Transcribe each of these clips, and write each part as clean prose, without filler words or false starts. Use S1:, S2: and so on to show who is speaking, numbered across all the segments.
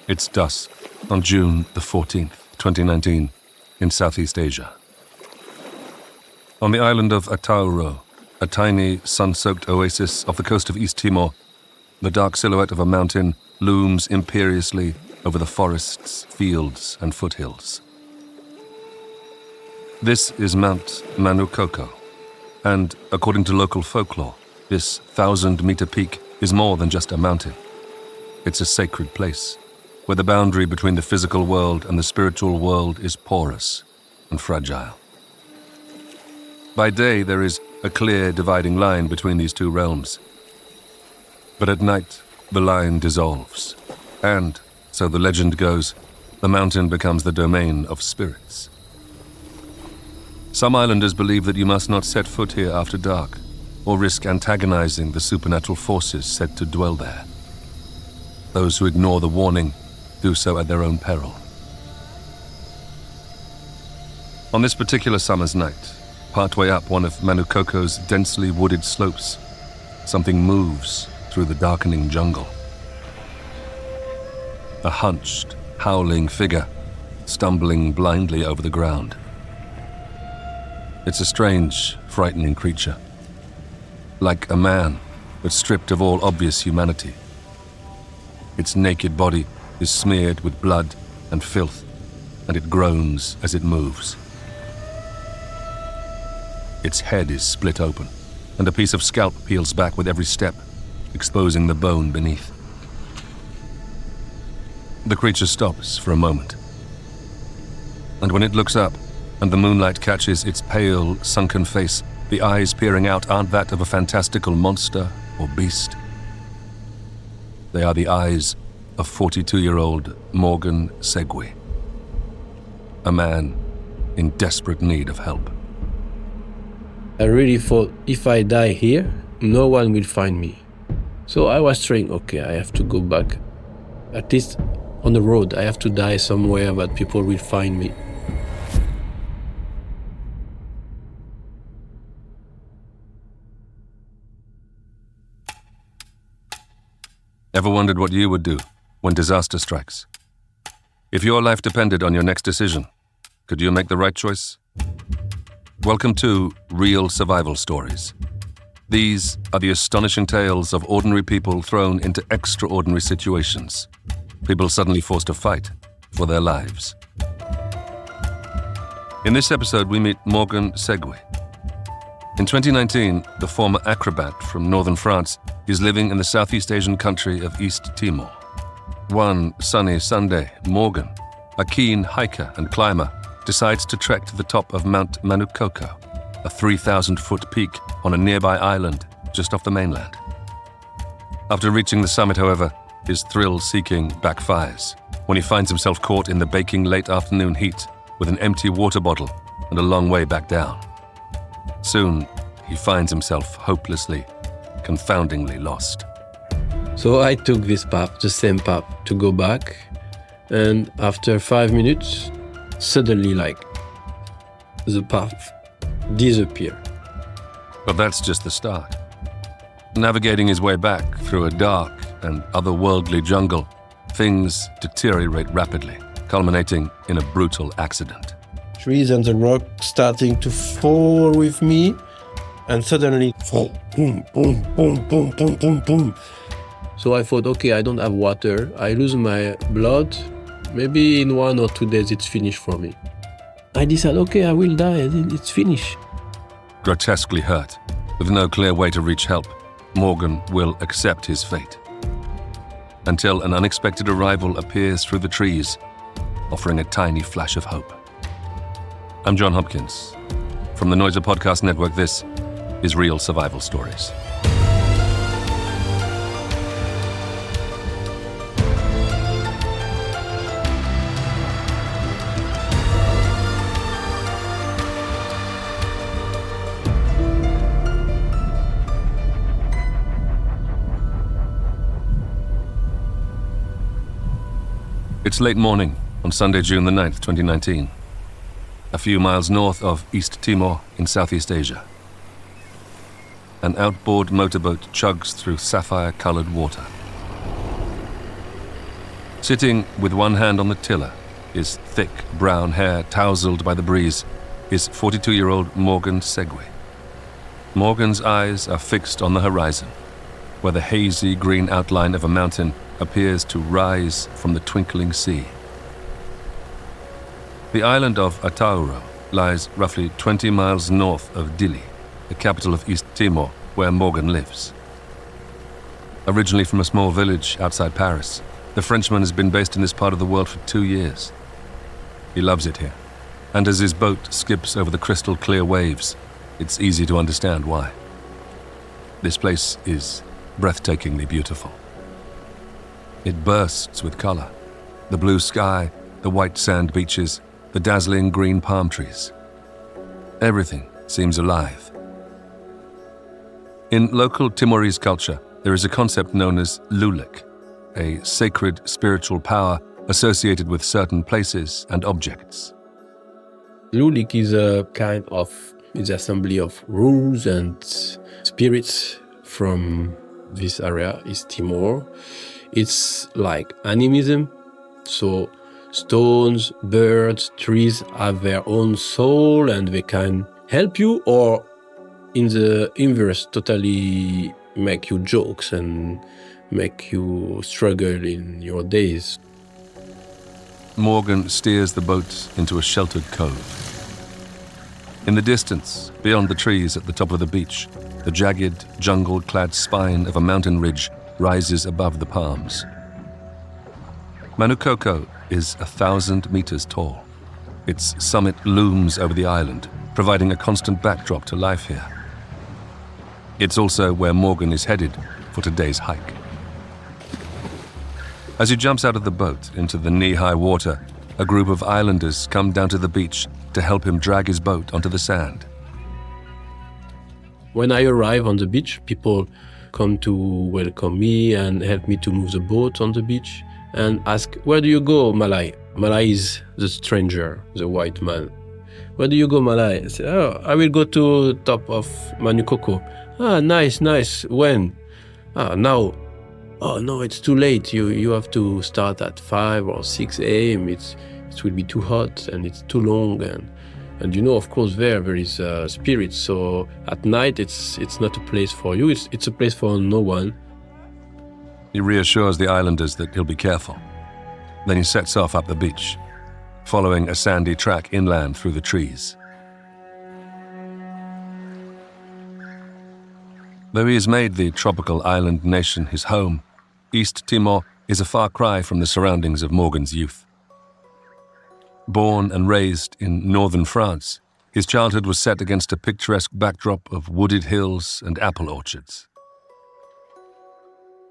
S1: It's dusk on June the 14th, 2019, in Southeast Asia. On the island of Atauro, a tiny, sun-soaked oasis off the coast of East Timor, the dark silhouette of a mountain looms imperiously over the forests, fields, and foothills. This is Mount Manukoko, and according to local folklore, this 1,000-meter peak is more than just a mountain. It's a sacred place, where the boundary between the physical world and the spiritual world is porous and fragile. By day, there is a clear dividing line between these two realms. But at night, the line dissolves, and, so the legend goes, the mountain becomes the domain of spirits. Some islanders believe that you must not set foot here after dark, or risk antagonizing the supernatural forces said to dwell there. Those who ignore the warning do so at their own peril. On this particular summer's night, partway up one of Manukoko's densely wooded slopes, something moves through the darkening jungle. A hunched, howling figure, stumbling blindly over the ground. It's a strange, frightening creature. Like a man, but stripped of all obvious humanity. Its naked body is smeared with blood and filth, and it groans as it moves. Its head is split open, and a piece of scalp peels back with every step, exposing the bone beneath. The creature stops for a moment, and when it looks up, and the moonlight catches its pale, sunken face, the eyes peering out aren't that of a fantastical monster or beast. They are the eyes of 42-year-old Morgan Segui, a man in desperate need of help.
S2: I really thought if I die here, no one will find me. So I was trying, okay, I have to go back. At least on the road, I have to die somewhere that people will find me.
S1: Ever wondered what you would do when disaster strikes? If your life depended on your next decision, could you make the right choice? Welcome to Real Survival Stories. These are the astonishing tales of ordinary people thrown into extraordinary situations. People suddenly forced to fight for their lives. In this episode, we meet Morgan Segui. In 2019, the former acrobat from northern France is living in the Southeast Asian country of East Timor. One sunny Sunday, Morgan, a keen hiker and climber, decides to trek to the top of Mount Manukoko, a 3,000-foot peak on a nearby island just off the mainland. After reaching the summit, however, his thrill-seeking backfires when he finds himself caught in the baking late afternoon heat with an empty water bottle and a long way back down. Soon, he finds himself hopelessly, confoundingly lost.
S2: So I took this path, the same path, to go back. And after 5 minutes, suddenly, the path disappeared.
S1: But that's just the start. Navigating his way back through a dark and otherworldly jungle, things deteriorate rapidly, culminating in a brutal accident.
S2: Trees and the rock starting to fall with me, and suddenly, boom, boom, boom, boom, boom, boom, boom. So I thought, okay, I don't have water, I lose my blood, maybe in 1 or 2 days it's finished for me. I decided, okay, I will die, it's finished.
S1: Grotesquely hurt, with no clear way to reach help, Morgan will accept his fate. Until an unexpected arrival appears through the trees, offering a tiny flash of hope. I'm John Hopkins. From the Noiser Podcast Network, this is Real Survival Stories. It's late morning on Sunday, June the 9th, 2019. A few miles north of East Timor in Southeast Asia. An outboard motorboat chugs through sapphire-colored water. Sitting with one hand on the tiller, his thick brown hair tousled by the breeze, is 42-year-old Morgan Segui. Morgan's eyes are fixed on the horizon, where the hazy green outline of a mountain appears to rise from the twinkling sea. The island of Atauro lies roughly 20 miles north of Dili, the capital of East Timor, where Morgan lives. Originally from a small village outside Paris, the Frenchman has been based in this part of the world for 2 years. He loves it here, and as his boat skips over the crystal clear waves, it's easy to understand why. This place is breathtakingly beautiful. It bursts with color. The blue sky, the white sand beaches, the dazzling green palm trees. Everything seems alive. In local Timorese culture, there is a concept known as lulik, a sacred spiritual power associated with certain places and objects.
S2: Lulik is a kind of assembly of rules and spirits from this area, East Timor. It's like animism, so stones, birds, trees have their own soul and they can help you, or in the inverse, totally make you jokes and make you struggle in your days.
S1: Morgan steers the boat into a sheltered cove. In the distance, beyond the trees at the top of the beach, the jagged, jungle-clad spine of a mountain ridge rises above the palms. Manukoko is 1,000 meters tall. Its summit looms over the island, providing a constant backdrop to life here. It's also where Morgan is headed for today's hike. As he jumps out of the boat into the knee-high water, a group of islanders come down to the beach to help him drag his boat onto the sand.
S2: When I arrive on the beach, people come to welcome me and help me to move the boat on the beach and ask, "Where do you go, Malay?" Malay is the stranger, the white man. "Where do you go, Malay?" I say, "Oh, I will go to top of Manukoko." "Ah, nice. When?" "Ah, now." "Oh, no, it's too late. You have to start at 5 or 6 a.m. It will be too hot and it's too long. And you know, of course, there is spirits. So at night, it's not a place for you. It's a place for no one."
S1: He reassures the islanders that he'll be careful. Then he sets off up the beach, following a sandy track inland through the trees. Though he has made the tropical island nation his home, East Timor is a far cry from the surroundings of Morgan's youth. Born and raised in northern France, his childhood was set against a picturesque backdrop of wooded hills and apple orchards.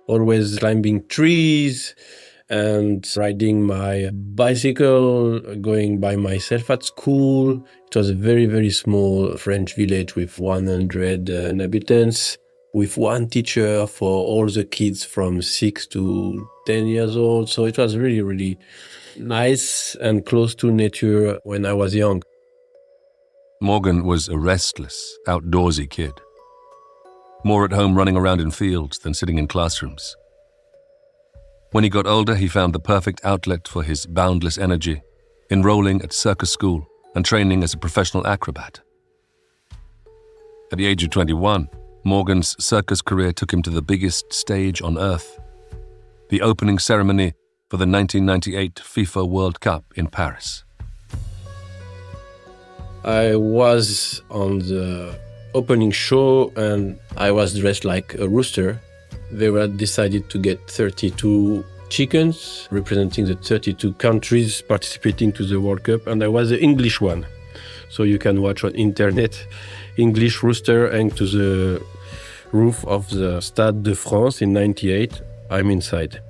S2: Always climbing trees and riding my bicycle, going by myself at school. It was a very, very small French village with 100 inhabitants, with one teacher for all the kids from 6 to 10 years old. So it was really, really nice and close to nature when I was young.
S1: Morgan was a restless, outdoorsy kid, more at home running around in fields than sitting in classrooms. When he got older, he found the perfect outlet for his boundless energy, enrolling at circus school and training as a professional acrobat. At the age of 21, Morgan's circus career took him to the biggest stage on earth, the opening ceremony for the 1998 FIFA World Cup in Paris.
S2: I was on the opening show and I was dressed like a rooster. They were decided to get 32 chickens representing the 32 countries participating to the World Cup, and I was the English one. So you can watch on internet, English rooster hang to the roof of the Stade de France in '98. I'm inside.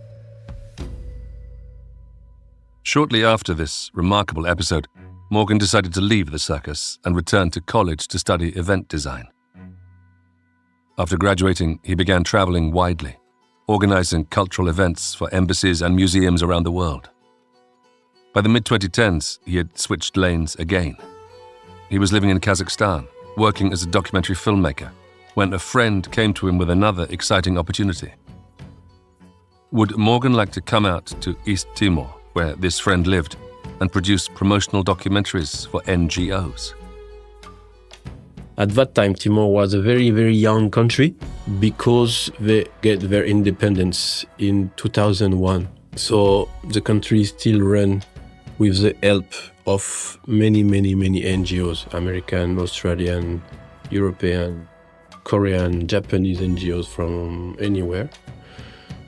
S1: Shortly after this remarkable episode, Morgan decided to leave the circus and return to college to study event design. After graduating, he began traveling widely, organizing cultural events for embassies and museums around the world. By the mid-2010s, he had switched lanes again. He was living in Kazakhstan, working as a documentary filmmaker, when a friend came to him with another exciting opportunity. Would Morgan like to come out to East Timor, where this friend lived, and produce promotional documentaries for NGOs?
S2: At that time, Timor was a very, very young country because they get their independence in 2001. So the country still run with the help of many, many, many NGOs, American, Australian, European, Korean, Japanese NGOs from anywhere.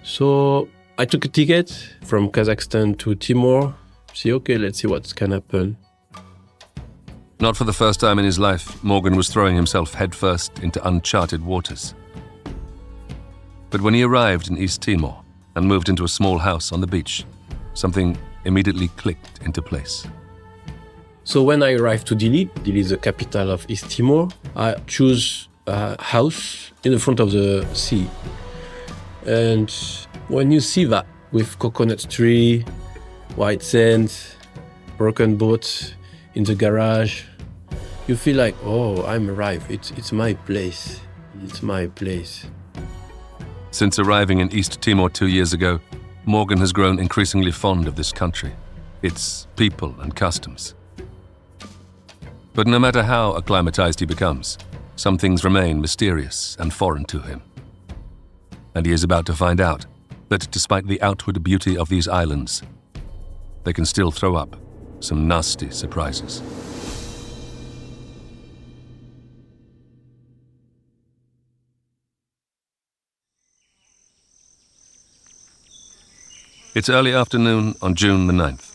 S2: So I took a ticket from Kazakhstan to Timor. See, okay, let's see what can happen.
S1: Not for the first time in his life, Morgan was throwing himself headfirst into uncharted waters. But when he arrived in East Timor and moved into a small house on the beach, something immediately clicked into place.
S2: So when I arrived to Dili is the capital of East Timor, I chose a house in the front of the sea. And when you see that with coconut tree, white sand, broken boat in the garage, you feel like, oh, I'm arrived. It's my place. It's my place.
S1: Since arriving in East Timor 2 years ago, Morgan has grown increasingly fond of this country, its people and customs. But no matter how acclimatized he becomes, some things remain mysterious and foreign to him. And he is about to find out that despite the outward beauty of these islands, they can still throw up some nasty surprises. It's early afternoon on June the 9th.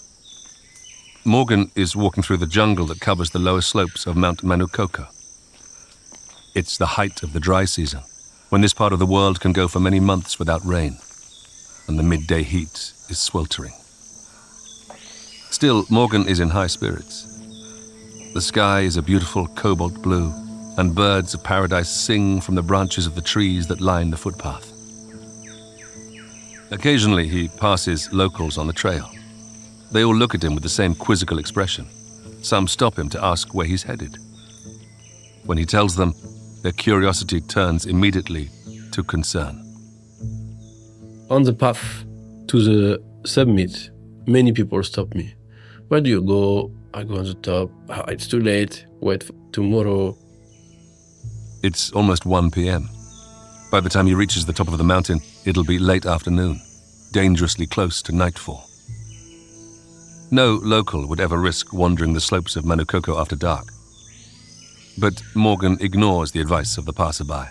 S1: Morgan is walking through the jungle that covers the lower slopes of Mount Manukoko. It's the height of the dry season, when this part of the world can go for many months without rain, and the midday heat is sweltering. Still, Morgan is in high spirits. The sky is a beautiful cobalt blue, and birds of paradise sing from the branches of the trees that line the footpath. Occasionally, he passes locals on the trail. They all look at him with the same quizzical expression. Some stop him to ask where he's headed. When he tells them, their curiosity turns immediately to concern.
S2: On the path to the summit, many people stop me. Where do you go? I go on the top. Oh, it's too late. Wait for tomorrow.
S1: It's almost 1 p.m. By the time he reaches the top of the mountain, it'll be late afternoon, dangerously close to nightfall. No local would ever risk wandering the slopes of Manukoko after dark. But Morgan ignores the advice of the passerby.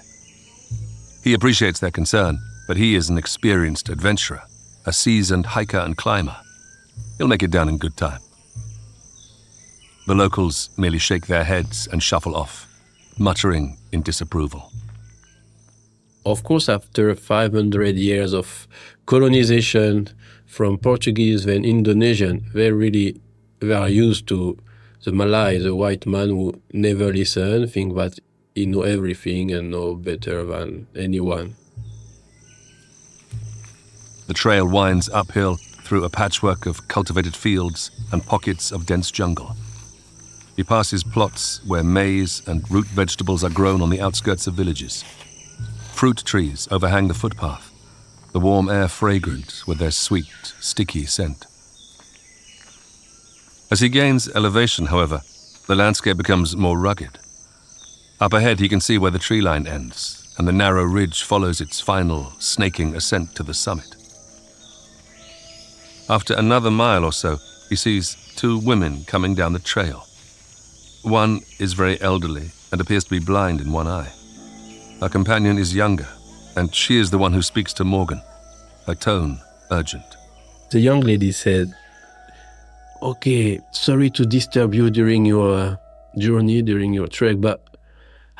S1: He appreciates their concern, but he is an experienced adventurer, a seasoned hiker and climber. He'll make it down in good time. The locals merely shake their heads and shuffle off, muttering in disapproval.
S2: Of course, after 500 years of colonization from Portuguese then Indonesian, they are used to the Malay, the white man who never listen, think that he know everything and know better than anyone.
S1: The trail winds uphill through a patchwork of cultivated fields and pockets of dense jungle. He passes plots where maize and root vegetables are grown on the outskirts of villages. Fruit trees overhang the footpath, the warm air fragrant with their sweet, sticky scent. As he gains elevation, however, the landscape becomes more rugged. Up ahead, he can see where the tree line ends, and the narrow ridge follows its final, snaking ascent to the summit. After another mile or so, he sees 2 women coming down the trail. One is very elderly and appears to be blind in one eye. Her companion is younger, and she is the one who speaks to Morgan, her tone urgent.
S2: The young lady said, "Okay, sorry to disturb you during your journey, during your trek, but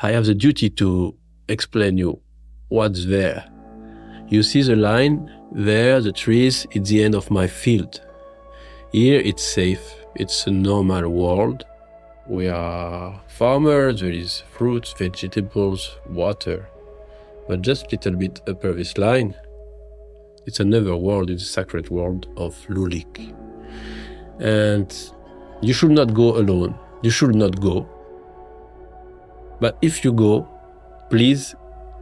S2: I have the duty to explain you what's there. You see the line there, the trees, it's the end of my field. Here it's safe, it's a normal world. We are farmers, there is fruits, vegetables, water. But just a little bit upper this line, it's another world, it's a sacred world of Lulik. And you should not go alone, you should not go. But if you go, please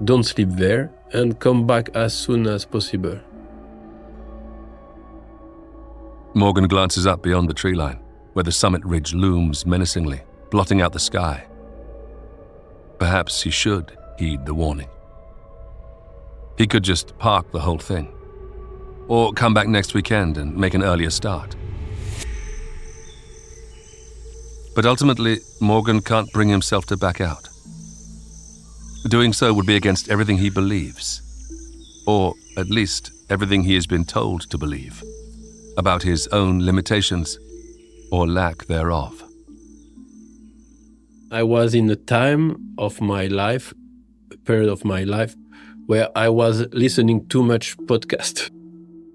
S2: don't sleep there and come back as soon as possible."
S1: Morgan glances up beyond the tree line, where the summit ridge looms menacingly, blotting out the sky. Perhaps he should heed the warning. He could just park the whole thing, or come back next weekend and make an earlier start. But ultimately, Morgan can't bring himself to back out. Doing so would be against everything he believes, or at least everything he has been told to believe, about his own limitations or lack thereof.
S2: I was in a time of my life, a period of my life, where I was listening too much podcast.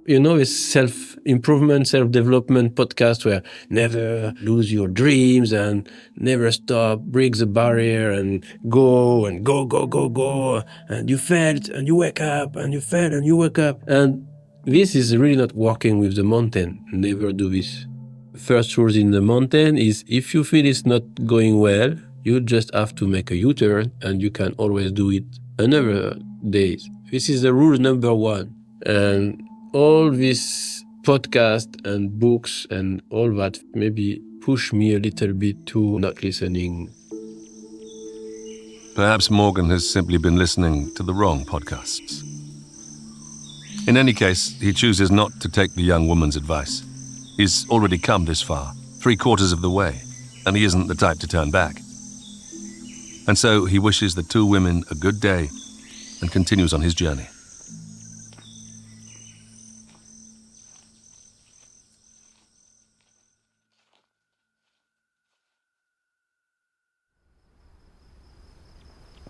S2: It's self-improvement, self-development podcast where never lose your dreams and never stop, break the barrier and go and go, go, go, go. And you failed and you wake up and you failed and you wake up. And this is really not working with the mountain. Never do this. First rule in the mountain is if you feel it's not going well, you just have to make a U-turn and you can always do it another day. This is the rule number one. And all this podcast and books and all that maybe push me a little bit to not listening.
S1: Perhaps Morgan has simply been listening to the wrong podcasts. In any case, he chooses not to take the young woman's advice. He's already come this far, 3/4 of the way, and he isn't the type to turn back. And so he wishes the two women a good day and continues on his journey.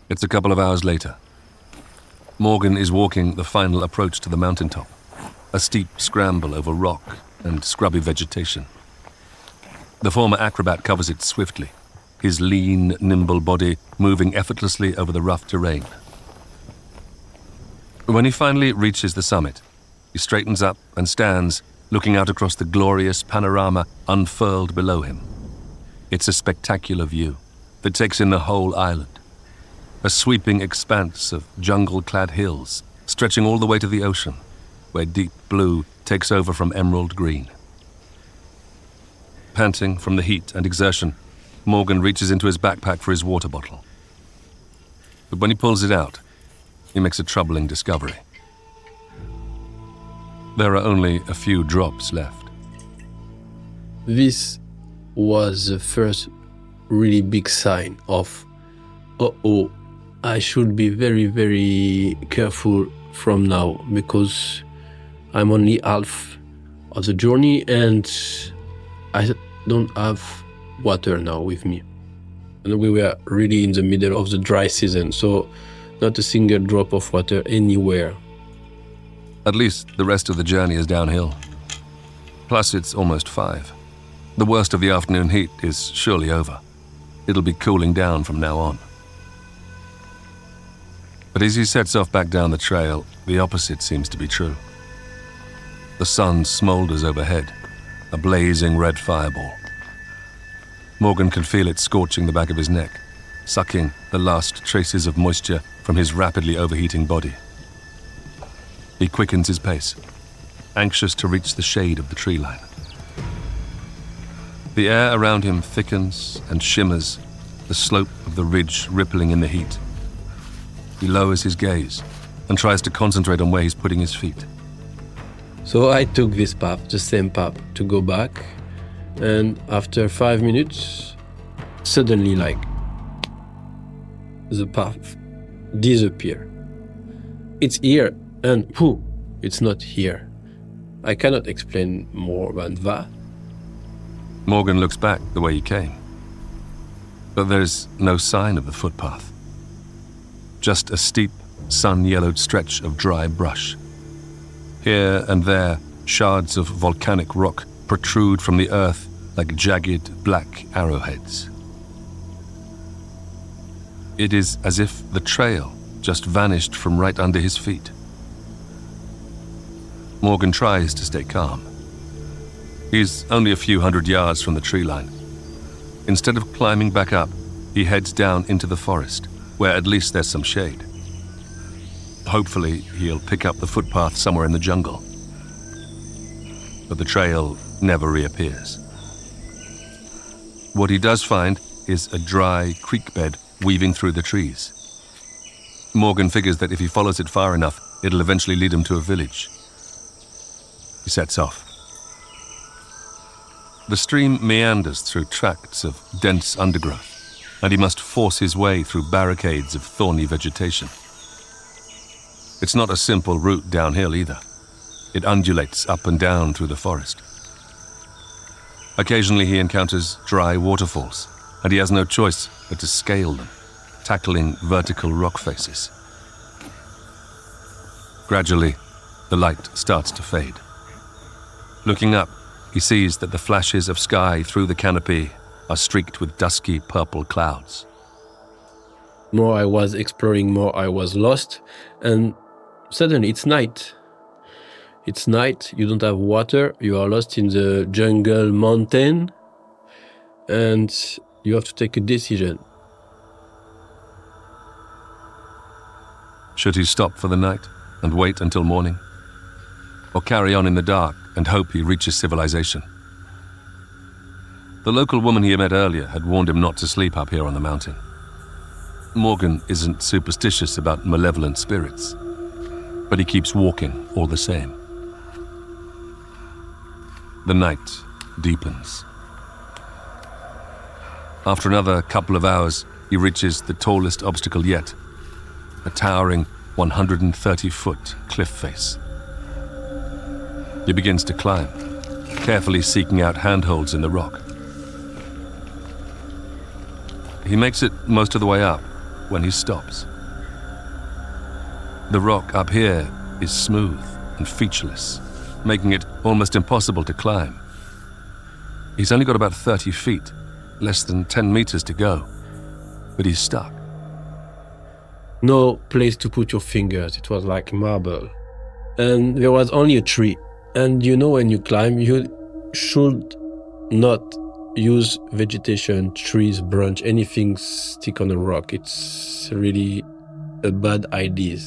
S1: It's a couple of hours later. Morgan is walking the final approach to the mountaintop, a steep scramble over rock and scrubby vegetation. The former acrobat covers it swiftly, his lean, nimble body moving effortlessly over the rough terrain. When he finally reaches the summit, he straightens up and stands, looking out across the glorious panorama unfurled below him. It's a spectacular view that takes in the whole island. A sweeping expanse of jungle-clad hills, stretching all the way to the ocean, where deep blue takes over from emerald green. Panting from the heat and exertion, Morgan reaches into his backpack for his water bottle. But when he pulls it out, he makes a troubling discovery. There are only a few drops left.
S2: This was the first really big sign of, uh-oh, I should be very, very careful from now because I'm only half of the journey and I don't have water now with me. And we were really in the middle of the dry season, so not a single drop of water anywhere.
S1: At least the rest of the journey is downhill. Plus it's almost 5. The worst of the afternoon heat is surely over. It'll be cooling down from now on. But as he sets off back down the trail, the opposite seems to be true. The sun smolders overhead, a blazing red fireball. Morgan can feel it scorching the back of his neck, sucking the last traces of moisture from his rapidly overheating body. He quickens his pace, anxious to reach the shade of the tree line. The air around him thickens and shimmers, the slope of the ridge rippling in the heat. He lowers his gaze and tries to concentrate on where he's putting his feet.
S2: So I took this path, the same path, to go back, and after 5 minutes, suddenly the path disappeared. It's here, and it's not here. I cannot explain more than that.
S1: Morgan looks back the way he came. But there's no sign of the footpath. Just a steep, sun-yellowed stretch of dry brush. Here and there, shards of volcanic rock protrude from the earth like jagged black arrowheads. It is as if the trail just vanished from right under his feet. Morgan tries to stay calm. He's only a few hundred yards from the tree line. Instead of climbing back up, he heads down into the forest, where at least there's some shade. Hopefully, he'll pick up the footpath somewhere in the jungle. But the trail never reappears. What he does find is a dry creek bed weaving through the trees. Morgan figures that if he follows it far enough, it'll eventually lead him to a village. He sets off. The stream meanders through tracts of dense undergrowth, and he must force his way through barricades of thorny vegetation. It's not a simple route downhill either. It undulates up and down through the forest. Occasionally he encounters dry waterfalls, and he has no choice but to scale them, tackling vertical rock faces. Gradually, the light starts to fade. Looking up, he sees that the flashes of sky through the canopy are streaked with dusky purple clouds.
S2: More I was exploring, more I was lost, and suddenly it's night. It's night, you don't have water, you are lost in the jungle mountain, and you have to take a decision.
S1: Should he stop for the night and wait until morning? Or carry on in the dark and hope he reaches civilization? The local woman he had met earlier had warned him not to sleep up here on the mountain. Morgan isn't superstitious about malevolent spirits, but he keeps walking all the same. The night deepens. After another couple of hours, he reaches the tallest obstacle yet, a towering 130-foot cliff face. He begins to climb, carefully seeking out handholds in the rock. He makes it most of the way up when he stops. The rock up here is smooth and featureless, making it almost impossible to climb. He's only got about 30 feet, less than 10 meters to go, but he's stuck.
S2: No place to put your fingers, it was like marble. And there was only a tree. And you know, when you climb, you should not use vegetation, trees, branch, anything stick on a rock. It's really a bad idea.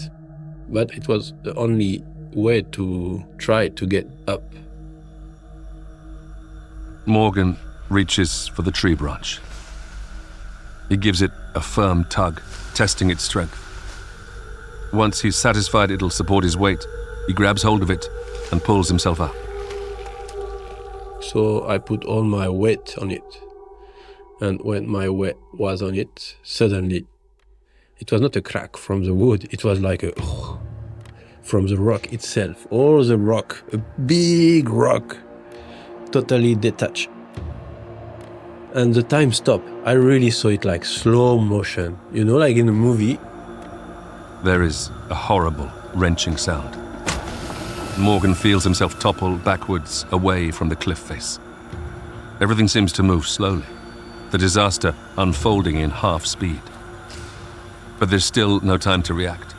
S2: But it was the only way to try to get up.
S1: Morgan reaches for the tree branch. He gives it a firm tug, testing its strength. Once he's satisfied it'll support his weight, he grabs hold of it and pulls himself up.
S2: So I put all my weight on it. And when my weight was on it, suddenly, it was not a crack from the wood, it was like from the rock itself. All the rock, a big rock, totally detached. And the time stopped. I really saw it like slow motion. You know, like in a movie.
S1: There is a horrible, wrenching sound. Morgan feels himself topple backwards away from the cliff face. Everything seems to move slowly, the disaster unfolding in half speed. But there's still no time to react.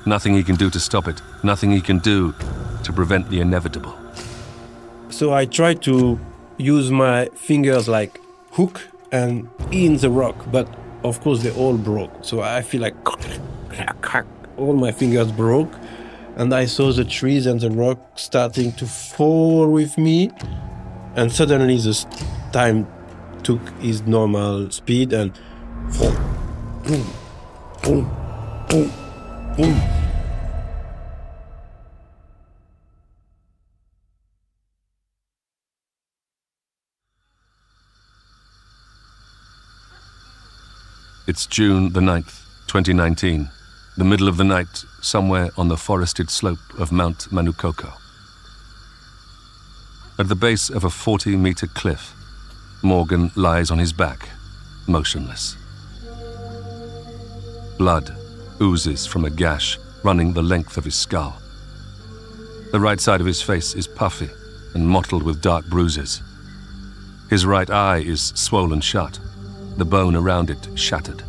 S1: Nothing he can do to stop it, nothing he can do to prevent the inevitable.
S2: So I tried to use my fingers like hook and in the rock, but of course they all broke. So I feel like all my fingers broke. And I saw the trees and the rock starting to fall with me. And suddenly the time took his normal speed and boom, boom, boom, boom.
S1: It's June the 9th, 2019. The middle of the night, somewhere on the forested slope of Mount Manukoko. At the base of a 40-meter cliff, Morgan lies on his back, motionless. Blood oozes from a gash running the length of his skull. The right side of his face is puffy and mottled with dark bruises. His right eye is swollen shut, the bone around it shattered.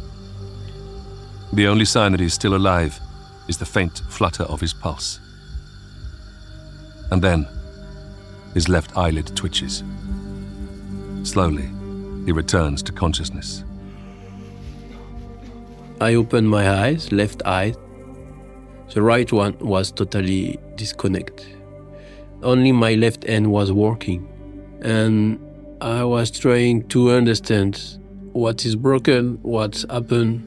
S1: The only sign that he's still alive is the faint flutter of his pulse. And then, his left eyelid twitches. Slowly, he returns to consciousness.
S2: I opened my eyes, left eye. The right one was totally disconnected. Only my left hand was working. And I was trying to understand what is broken, what's happened.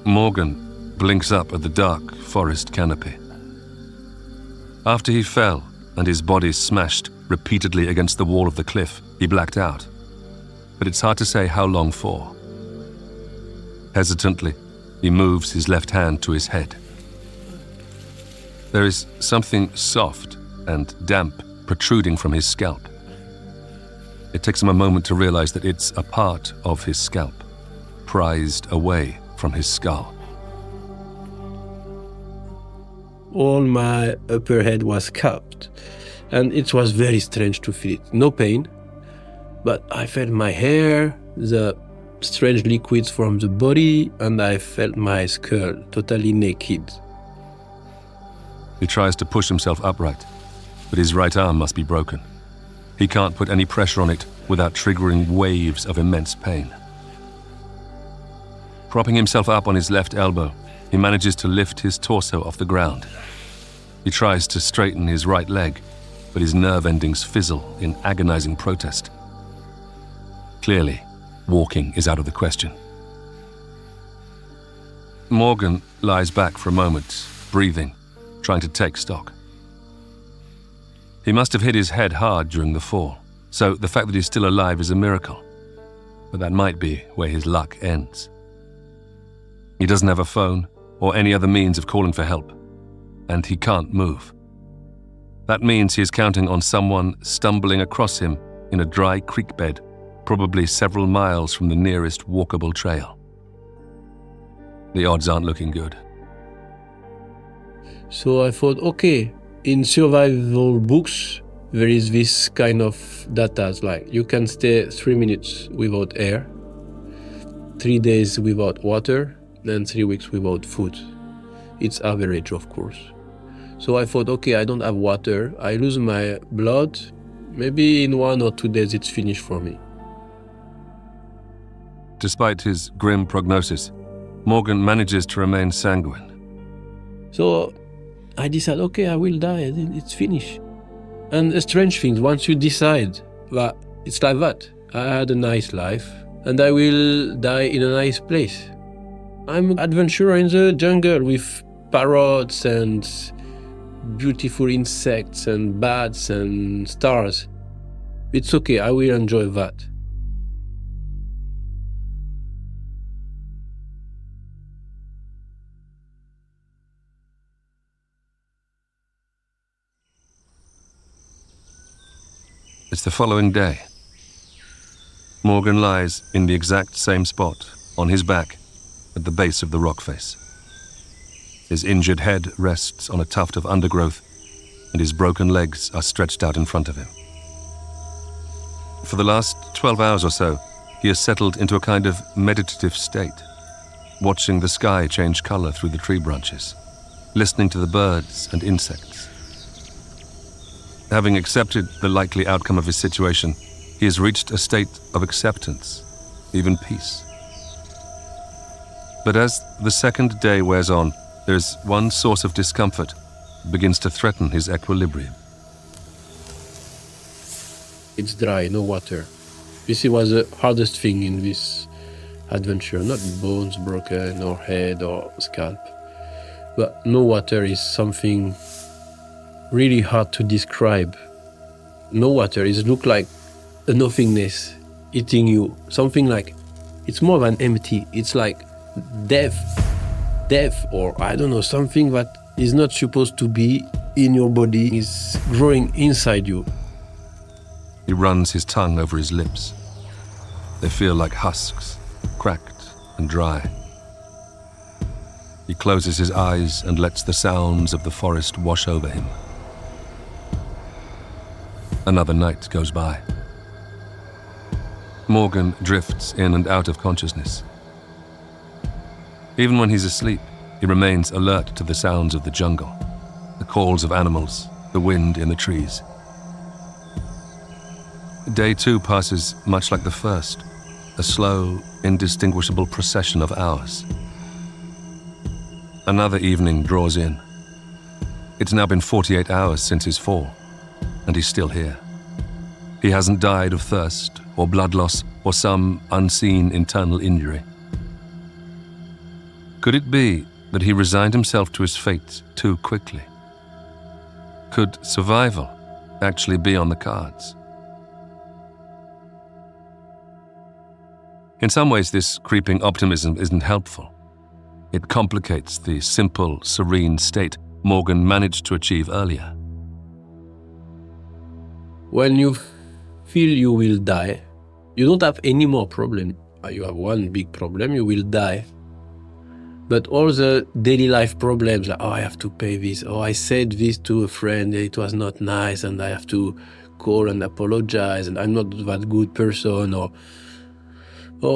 S1: Morgan blinks up at the dark forest canopy. After he fell and his body smashed repeatedly against the wall of the cliff, he blacked out. But it's hard to say how long for. Hesitantly, he moves his left hand to his head. There is something soft and damp protruding from his scalp. It takes him a moment to realize that it's a part of his scalp, prized away from his skull.
S2: All my upper head was capped, and it was very strange to feel it. No pain, but I felt my hair, the strange liquids from the body, and I felt my skull totally naked.
S1: He tries to push himself upright, but his right arm must be broken. He can't put any pressure on it without triggering waves of immense pain. Propping himself up on his left elbow, he manages to lift his torso off the ground. He tries to straighten his right leg, but his nerve endings fizzle in agonizing protest. Clearly, walking is out of the question. Morgan lies back for a moment, breathing, trying to take stock. He must have hit his head hard during the fall, so the fact that he's still alive is a miracle. But that might be where his luck ends. He doesn't have a phone or any other means of calling for help, and he can't move. That means he is counting on someone stumbling across him in a dry creek bed, probably several miles from the nearest walkable trail. The odds aren't looking good.
S2: So I thought, okay, in survival books, there is this kind of data, like you can stay 3 minutes without air, 3 days without water, then 3 weeks without food. It's average, of course. So I thought, okay, I don't have water, I lose my blood, maybe in 1 or 2 days it's finished for me.
S1: Despite his grim prognosis, Morgan manages to remain sanguine.
S2: So I decided, okay, I will die, it's finished. And a strange thing, once you decide that it's like that, I had a nice life and I will die in a nice place. I'm an adventurer in the jungle with parrots and beautiful insects and bats and stars. It's okay, I will enjoy that.
S1: It's the following day. Morgan lies in the exact same spot, on his back, at the base of the rock face. His injured head rests on a tuft of undergrowth, and his broken legs are stretched out in front of him. For the last 12 hours or so, he has settled into a kind of meditative state, watching the sky change color through the tree branches, listening to the birds and insects. Having accepted the likely outcome of his situation, he has reached a state of acceptance, even peace. But as the second day wears on, there's one source of discomfort that begins to threaten his equilibrium.
S2: It's dry, no water. This was the hardest thing in this adventure, not bones broken or head or scalp, but no water is something really hard to describe. No water is look like a nothingness eating you, something like, it's more than empty, it's like death, or I don't know, something that is not supposed to be in your body is growing inside you.
S1: He runs his tongue over his lips. They feel like husks, cracked and dry. He closes his eyes and lets the sounds of the forest wash over him. Another night goes by. Morgan drifts in and out of consciousness. Even when he's asleep, he remains alert to the sounds of the jungle, the calls of animals, the wind in the trees. Day 2 passes much like the first, a slow, indistinguishable procession of hours. Another evening draws in. It's now been 48 hours since his fall, and he's still here, He hasn't died of thirst or blood loss or some unseen internal injury. Could it be that he resigned himself to his fate too quickly? Could survival actually be on the cards? In some ways, this creeping optimism isn't helpful. It complicates the simple, serene state Morgan managed to achieve earlier.
S2: When you feel you will die, you don't have any more problem. You have one big problem, you will die. But all the daily life problems, like, I have to pay this, I said this to a friend, it was not nice, and I have to call and apologize, and I'm not that good person, or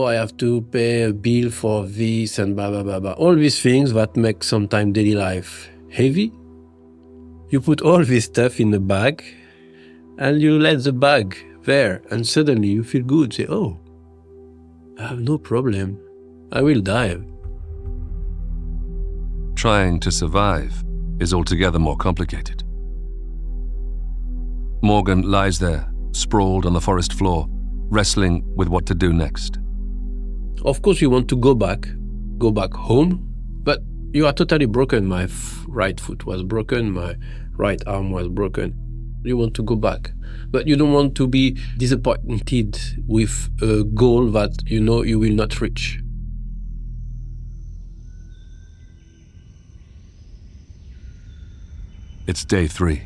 S2: I have to pay a bill for this, and blah, blah, blah, blah. All these things that make sometimes daily life heavy. You put all this stuff in a bag, and you let the bag there, and suddenly you feel good. Say, I have no problem. I will die.
S1: Trying to survive is altogether more complicated. Morgan lies there, sprawled on the forest floor, wrestling with what to do next.
S2: Of course, you want to go back home, but you are totally broken. My right foot was broken, my right arm was broken. You want to go back, but you don't want to be disappointed with a goal that you know you will not reach.
S1: It's day 3.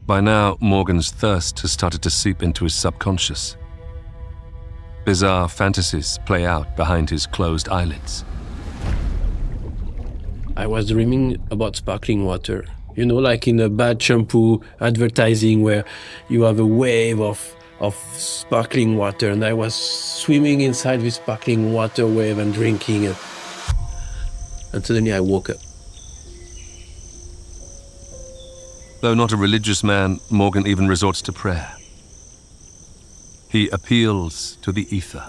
S1: By now, Morgan's thirst has started to seep into his subconscious. Bizarre fantasies play out behind his closed eyelids.
S2: I was dreaming about sparkling water. You know, like in a bad shampoo advertising where you have a wave of sparkling water, and I was swimming inside this sparkling water wave and drinking it. And suddenly I woke up.
S1: Though not a religious man, Morgan even resorts to prayer. He appeals to the ether,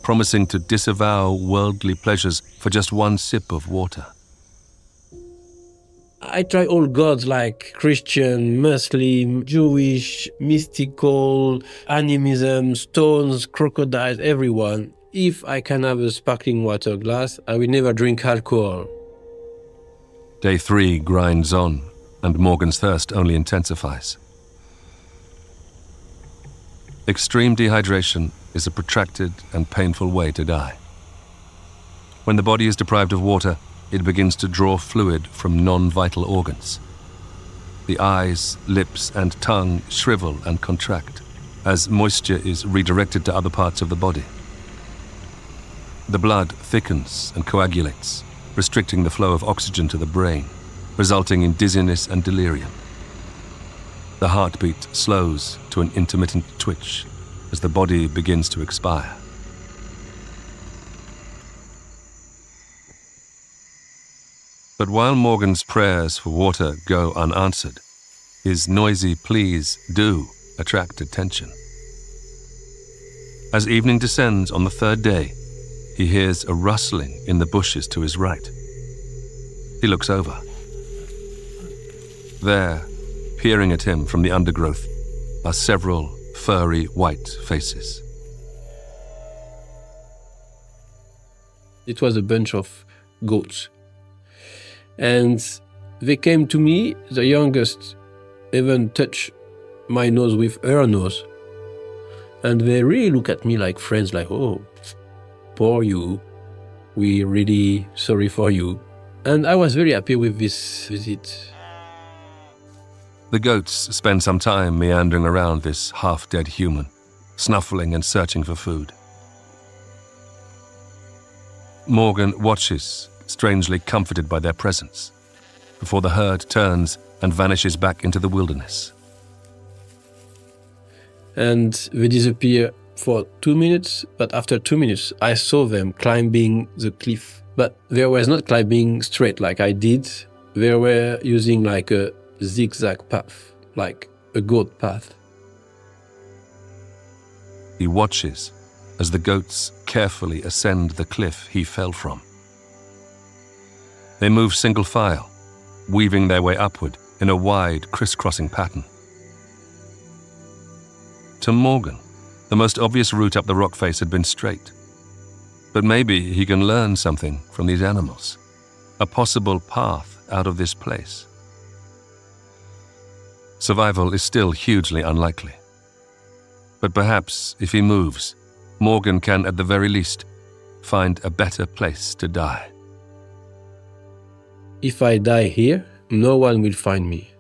S1: promising to disavow worldly pleasures for just one sip of water.
S2: I try all gods like Christian, Muslim, Jewish, mystical, animism, stones, crocodiles, everyone. If I can have a sparkling water glass, I will never drink alcohol.
S1: Day 3 grinds on, and Morgan's thirst only intensifies. Extreme dehydration is a protracted and painful way to die. When the body is deprived of water, it begins to draw fluid from non-vital organs. The eyes, lips, and tongue shrivel and contract as moisture is redirected to other parts of the body. The blood thickens and coagulates, restricting the flow of oxygen to the brain, resulting in dizziness and delirium. The heartbeat slows to an intermittent twitch as the body begins to expire. But while Morgan's prayers for water go unanswered, his noisy pleas do attract attention. As evening descends on the 3rd day, he hears a rustling in the bushes to his right. He looks over. There, peering at him from the undergrowth, are several furry white faces.
S2: It was a bunch of goats. And they came to me, the youngest even touched my nose with her nose. And they really look at me like friends, like, oh, poor you, we're really sorry for you. And I was very happy with this visit.
S1: The goats spend some time meandering around this half-dead human, snuffling and searching for food. Morgan watches, strangely comforted by their presence, before the herd turns and vanishes back into the wilderness.
S2: And they disappear for 2 minutes, but after 2 minutes, I saw them climbing the cliff. But they were not climbing straight like I did. They were using like a zigzag path, like a goat path.
S1: He watches as the goats carefully ascend the cliff he fell from. They move single file, weaving their way upward in a wide, crisscrossing pattern. To Morgan, the most obvious route up the rock face had been straight. But maybe he can learn something from these animals. A possible path out of this place. Survival is still hugely unlikely. But perhaps, if he moves, Morgan can, at the very least, find a better place to die.
S2: If I die here, no one will find me.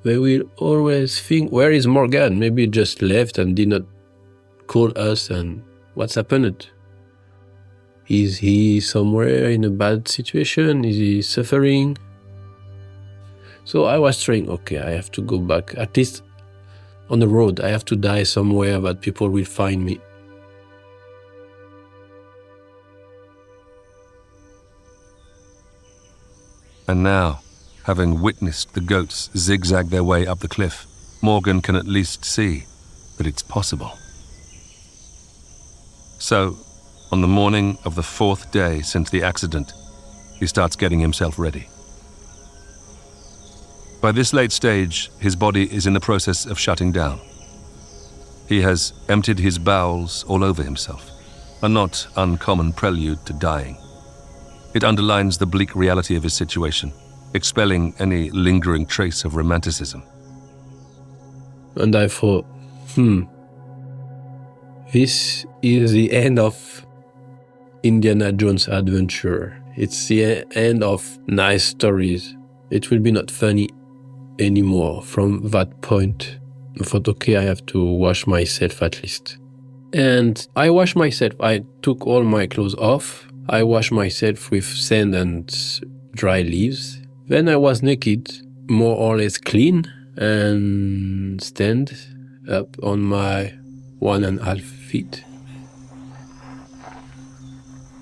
S2: They will always think, where is Morgan? Maybe he just left and did not call us, and what's happened? Is he somewhere in a bad situation? Is he suffering? So I was trying, okay, I have to go back, at least on the road. I have to die somewhere that people will find me.
S1: And now, having witnessed the goats zigzag their way up the cliff, Morgan can at least see that it's possible. So, on the morning of the 4th day since the accident, he starts getting himself ready. By this late stage, his body is in the process of shutting down. He has emptied his bowels all over himself, a not uncommon prelude to dying. It underlines the bleak reality of his situation, expelling any lingering trace of romanticism.
S2: And I thought, this is the end of Indiana Jones' adventure. It's the end of nice stories. It will be not funny anymore. From that point, I thought, okay, I have to wash myself at least. And I washed myself. I took all my clothes off. I washed myself with sand and dry leaves. Then I was naked, more or less clean, and stand up on my 1.5 feet.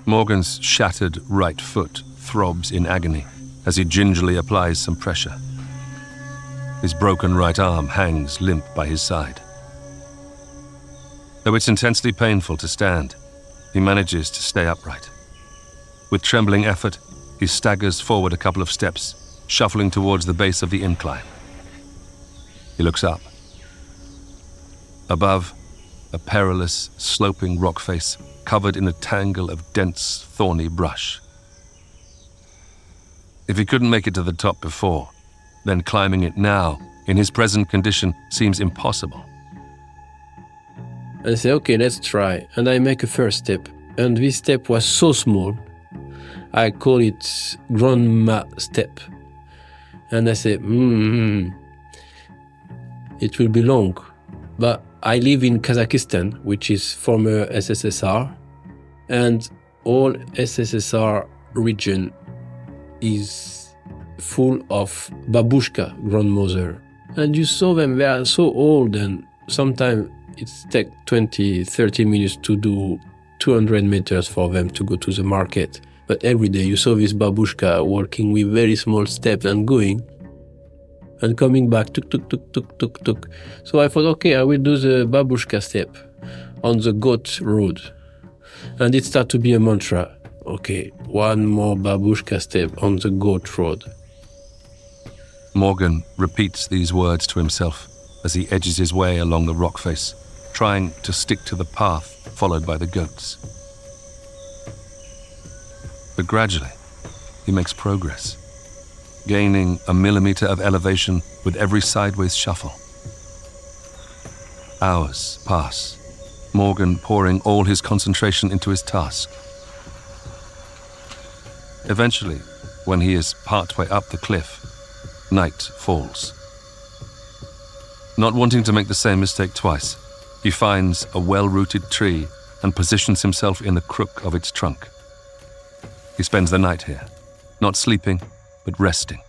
S1: Morgan's shattered right foot throbs in agony as he gingerly applies some pressure. His broken right arm hangs limp by his side. Though it's intensely painful to stand, he manages to stay upright. With trembling effort, he staggers forward a couple of steps, shuffling towards the base of the incline. He looks up. Above, a perilous, sloping rock face covered in a tangle of dense, thorny brush. If he couldn't make it to the top before, then climbing it now, in his present condition, seems impossible.
S2: I say, okay, let's try. And I make a first step. And this step was so small, I call it grandma step. And I say, it will be long. But I live in Kazakhstan, which is former SSSR. And all SSSR region is full of babushka, grandmother. And you saw them, they are so old, and sometimes it takes 20, 30 minutes to do 200 meters for them to go to the market. But every day you saw this babushka walking with very small steps and going and coming back, tuk, tuk, tuk, tuk, tuk, tuk. So I thought, okay, I will do the babushka step on the goat road. And it started to be a mantra. Okay, one more babushka step on the goat road.
S1: Morgan repeats these words to himself as he edges his way along the rock face, trying to stick to the path followed by the goats. But gradually, he makes progress, gaining a millimeter of elevation with every sideways shuffle. Hours pass, Morgan pouring all his concentration into his task. Eventually, when he is partway up the cliff, night falls. Not wanting to make the same mistake twice, he finds a well-rooted tree and positions himself in the crook of its trunk. He spends the night here, not sleeping, but resting,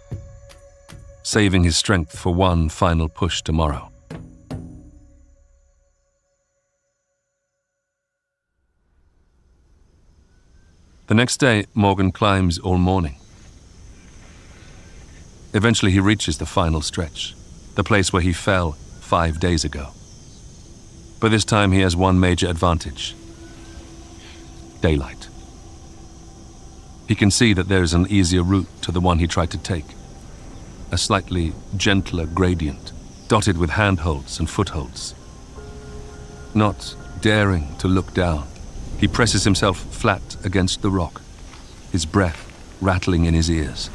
S1: saving his strength for one final push tomorrow. The next day, Morgan climbs all morning. Eventually, he reaches the final stretch, the place where he fell 5 days ago. But this time, he has one major advantage: daylight. He can see that there is an easier route to the one he tried to take, a slightly gentler gradient, dotted with handholds and footholds. Not daring to look down, he presses himself flat against the rock, his breath rattling in his ears.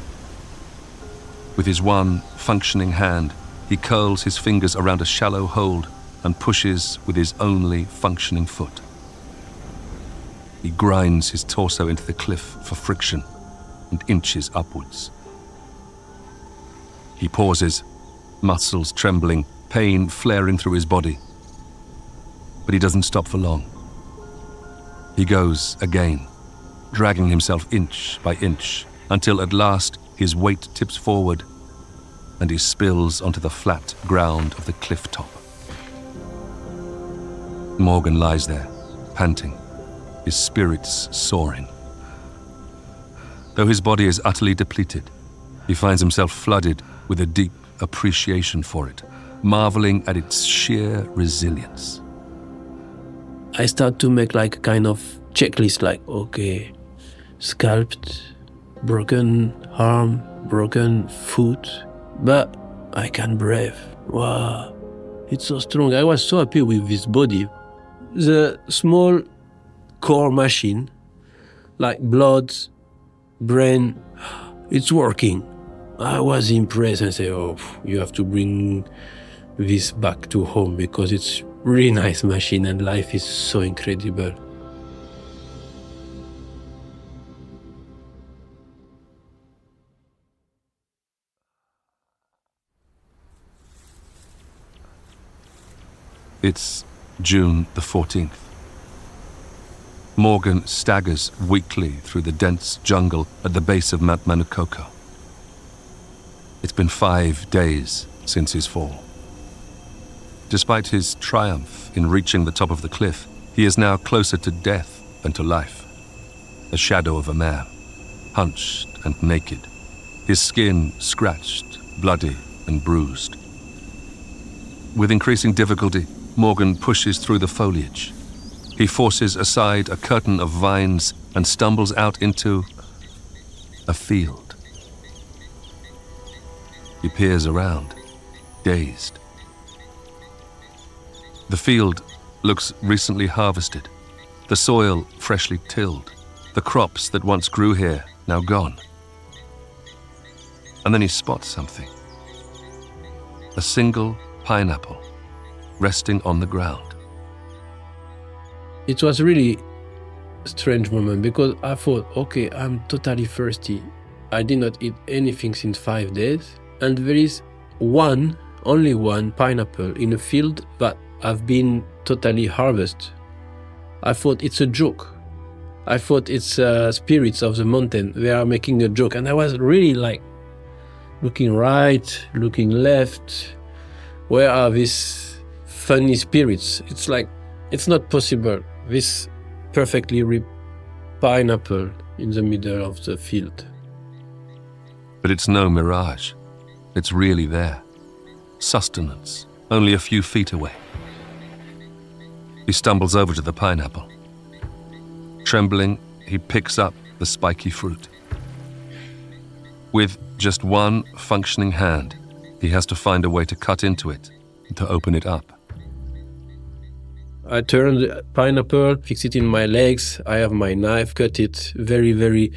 S1: With his one functioning hand, he curls his fingers around a shallow hold and pushes with his only functioning foot. He grinds his torso into the cliff for friction and inches upwards. He pauses, muscles trembling, pain flaring through his body. But he doesn't stop for long. He goes again, dragging himself inch by inch, until at last his weight tips forward and he spills onto the flat ground of the cliff top. Morgan lies there, panting, his spirits soaring. Though his body is utterly depleted, he finds himself flooded with a deep appreciation for it, marveling at its sheer resilience.
S2: I start to make like a kind of checklist, like, okay, scalped, broken arm, broken foot, but I can breathe. Wow, it's so strong. I was so happy with this body. The small core machine, like blood, brain, it's working. I was impressed and said, oh, you have to bring this back to home because it's really nice machine and life is so incredible.
S1: It's June the 14th. Morgan staggers weakly through the dense jungle at the base of Mount Manukoko. It's been 5 days since his fall. Despite his triumph in reaching the top of the cliff, he is now closer to death than to life. The shadow of a man, hunched and naked, his skin scratched, bloody and bruised. With increasing difficulty, Morgan pushes through the foliage. He forces aside a curtain of vines and stumbles out into a field. He peers around, dazed. The field looks recently harvested, the soil freshly tilled, the crops that once grew here now gone. And then he spots something. A single pineapple resting on the ground.
S2: It was really a strange moment because I thought, okay, I'm totally thirsty. I did not eat anything since 5 days. And there is only one pineapple in a field that have been totally harvested. I thought it's a joke. I thought it's spirits of the mountain. They are making a joke. And I was really like looking right, looking left. Where are these funny spirits? It's like, it's not possible. This perfectly ripe pineapple in the middle of the field.
S1: But it's no mirage. It's really there. Sustenance, only a few feet away. He stumbles over to the pineapple. Trembling, he picks up the spiky fruit. With just one functioning hand, he has to find a way to cut into it, to open it up.
S2: I turn the pineapple, fix it in my legs. I have my knife, cut it very, very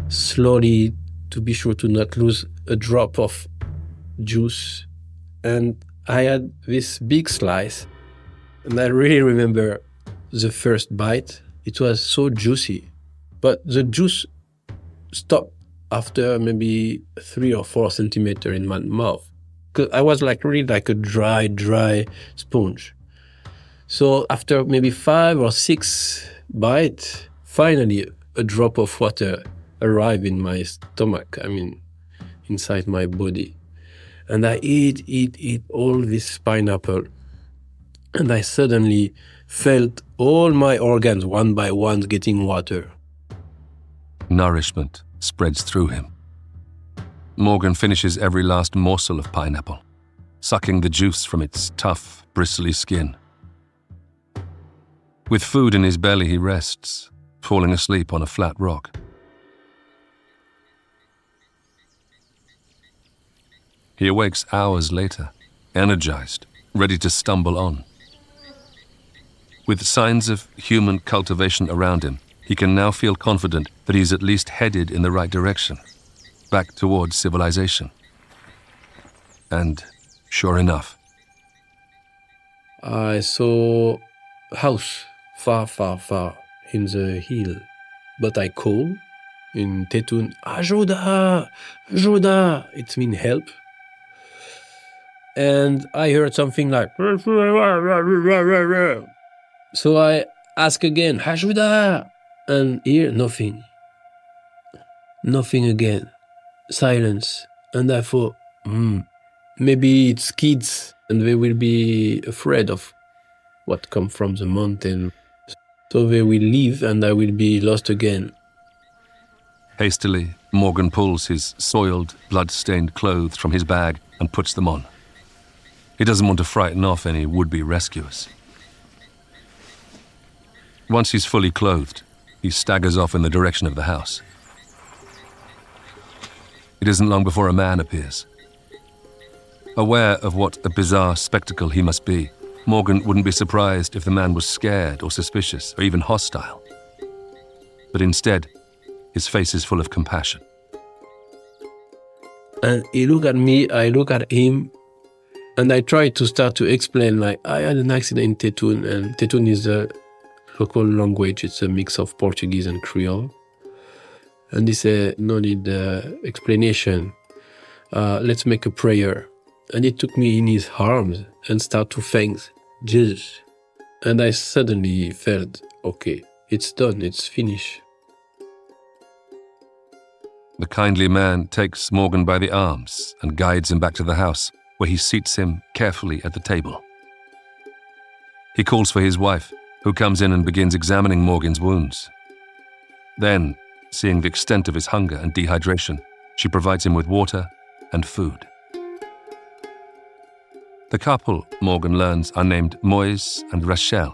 S2: slowly to be sure to not lose a drop of juice. And I had this big slice. And I really remember the first bite. It was so juicy. But the juice stopped after maybe 3 or 4 centimeters in my mouth. Because I was like really like a dry sponge. So after maybe 5 or 6 bites, finally a drop of water arrived in my stomach, inside my body. And I eat all this pineapple. And I suddenly felt all my organs one by one getting water.
S1: Nourishment spreads through him. Morgan finishes every last morsel of pineapple, sucking the juice from its tough, bristly skin. With food in his belly, he rests, falling asleep on a flat rock. He awakes hours later, energized, ready to stumble on. With signs of human cultivation around him, he can now feel confident that he's at least headed in the right direction, back towards civilization. And sure enough,
S2: I saw a house far, far, far in the hill. But I call in Tetun, Ajuda! Ajuda! It means help. And I heard something like, so I ask again, Ajuda! And here, nothing. Nothing again. Silence. And I thought, maybe it's kids and they will be afraid of what comes from the mountain. So they will leave and I will be lost again.
S1: hastily, Morgan pulls his soiled, blood-stained clothes from his bag and puts them on. He doesn't want to frighten off any would-be rescuers. Once he's fully clothed, he staggers off in the direction of the house. It isn't long before a man appears. Aware of what a bizarre spectacle he must be, Morgan wouldn't be surprised if the man was scared or suspicious or even hostile. But instead, his face is full of compassion.
S2: And he looked at me, I look at him, and I try to start to explain, like, I had an accident in Tetun, and Tetun is a local language. It's a mix of Portuguese and Creole. And he said, no need explanation. Let's make a prayer. And he took me in his arms and started to thank Jesus. And I suddenly felt, okay, it's done, it's finished.
S1: The kindly man takes Morgan by the arms and guides him back to the house, where he seats him carefully at the table. He calls for his wife, who comes in and begins examining Morgan's wounds. Then, seeing the extent of his hunger and dehydration, she provides him with water and food. The couple, Morgan learns, are named Moise and Rachel,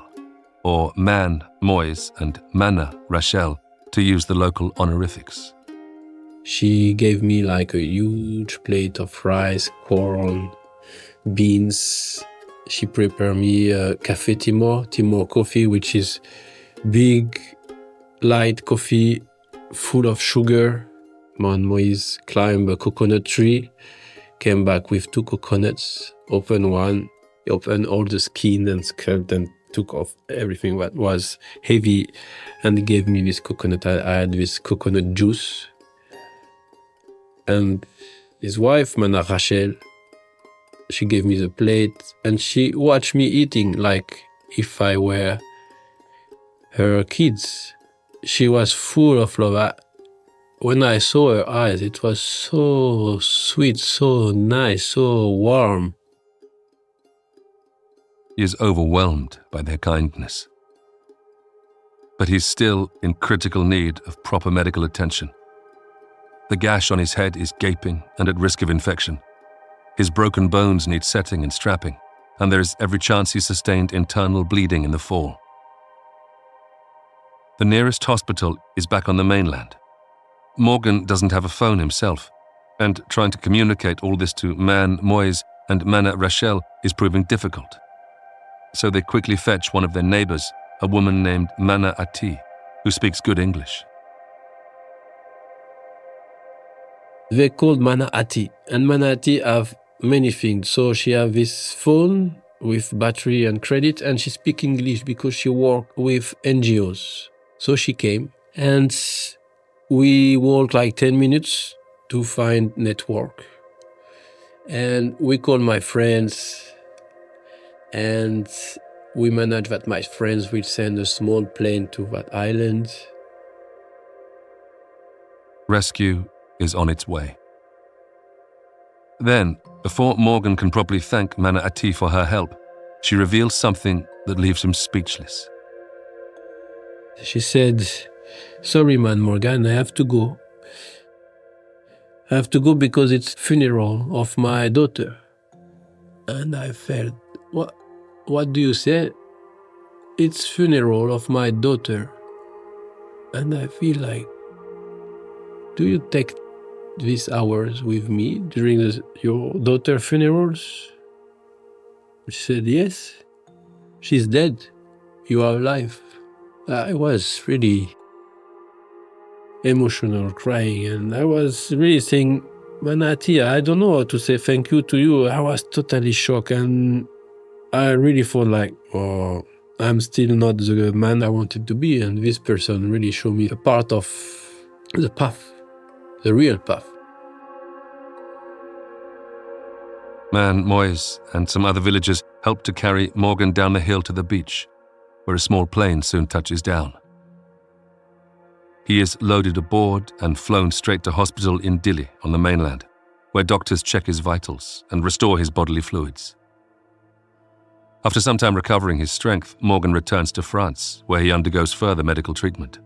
S1: or Man Moise and Mana Rachel, to use the local honorifics.
S2: She gave me like a huge plate of rice, corn, beans. She prepared me Café Timor coffee, which is big, light coffee, full of sugar. Man Moise climbed a coconut tree, came back with 2 coconuts, opened one, opened all the skin and scalp and took off everything that was heavy and gave me this coconut. I had this coconut juice. And his wife, Mana Rachel, she gave me the plate and she watched me eating like if I were her kids. She was full of love. When I saw her eyes, it was so sweet, so nice, so warm.
S1: He is overwhelmed by their kindness. But he's still in critical need of proper medical attention. The gash on his head is gaping and at risk of infection. His broken bones need setting and strapping, and there is every chance he sustained internal bleeding in the fall. The nearest hospital is back on the mainland. Morgan doesn't have a phone himself, and trying to communicate all this to Man Moise and Mana Rachel is proving difficult. So they quickly fetch one of their neighbors, a woman named Mana Ati, who speaks good English.
S2: They called Mana Ati, and Mana Ati have many things. So she have this phone with battery and credit, and she speak English because she work with NGOs. So she came, and we walked like 10 minutes to find network. And we called my friends, and we managed that my friends will send a small plane to that island.
S1: Rescue is on its way. Then, before Morgan can properly thank Mana Ati for her help, she reveals something that leaves him speechless.
S2: She said, sorry man Morgan, I have to go. I have to go because it's funeral of my daughter. And I felt, what do you say? It's funeral of my daughter. And I feel like, do you take these hours with me during your daughter's funerals? She said, yes. She's dead. you are alive. I was really emotional, crying, and I was really saying, Manati, I don't know how to say thank you to you. I was totally shocked, and I really felt like, oh, I'm still not the man I wanted to be, and this person really showed me a part of the path, the real path.
S1: Man, Moyes, and some other villagers help to carry Morgan down the hill to the beach, where a small plane soon touches down. He is loaded aboard and flown straight to hospital in Dili on the mainland, where doctors check his vitals and restore his bodily fluids. After some time recovering his strength, Morgan returns to France, where he undergoes further medical treatment.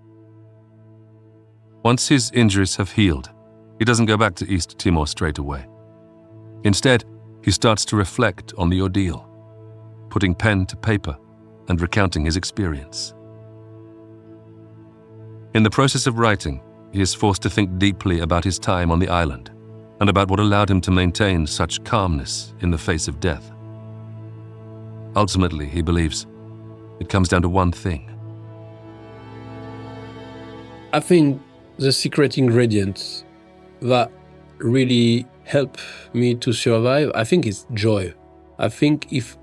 S1: Once his injuries have healed, he doesn't go back to East Timor straight away. Instead, he starts to reflect on the ordeal, putting pen to paper and recounting his experience. In the process of writing, he is forced to think deeply about his time on the island and about what allowed him to maintain such calmness in the face of death. Ultimately, he believes, it comes down to one thing.
S2: I think the secret ingredients that really help me to survive, I think it's joy. I think if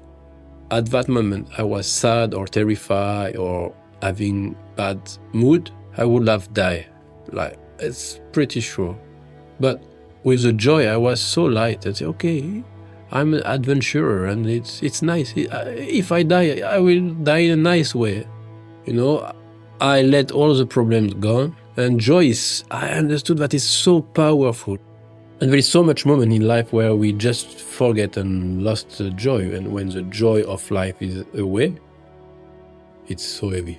S2: at that moment I was sad or terrified or having bad mood, I would have died. Like, it's pretty sure. But with the joy, I was so light. I said, okay, I'm an adventurer and it's nice. If I die, I will die in a nice way. You know, I let all the problems go. And joy is, I understood that is so powerful. And there is so much moment in life where we just forget and lost the joy. And when the joy of life is away, it's so heavy.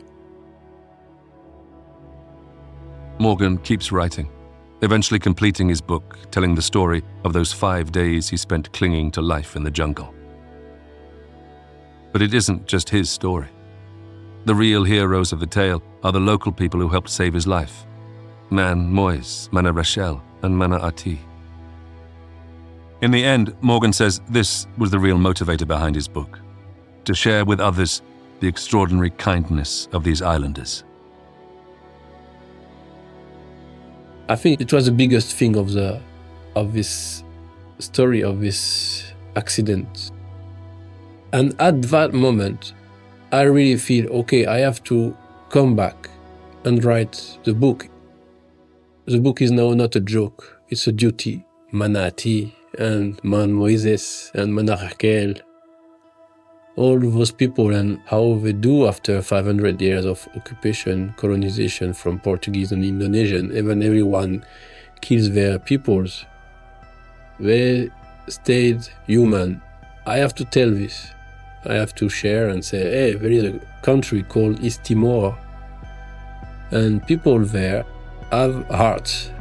S1: Morgan keeps writing, eventually completing his book, telling the story of those 5 days he spent clinging to life in the jungle. But it isn't just his story. The real heroes of the tale are the local people who helped save his life. Man Moyes, Mana Rachel, and Mana Ati. In the end, Morgan says this was the real motivator behind his book, to share with others the extraordinary kindness of these islanders.
S2: I think it was the biggest thing of this story, of this accident. And at that moment, I really feel, okay, I have to come back and write the book. The book is now not a joke, it's a duty. Manati and Man Moises and Mana Raquel, all those people and how they do after 500 years of occupation, colonization from Portuguese and Indonesian, even everyone kills their peoples. They stayed human. I have to tell this. I have to share and say, hey, there is a country called East Timor, and people there have hearts.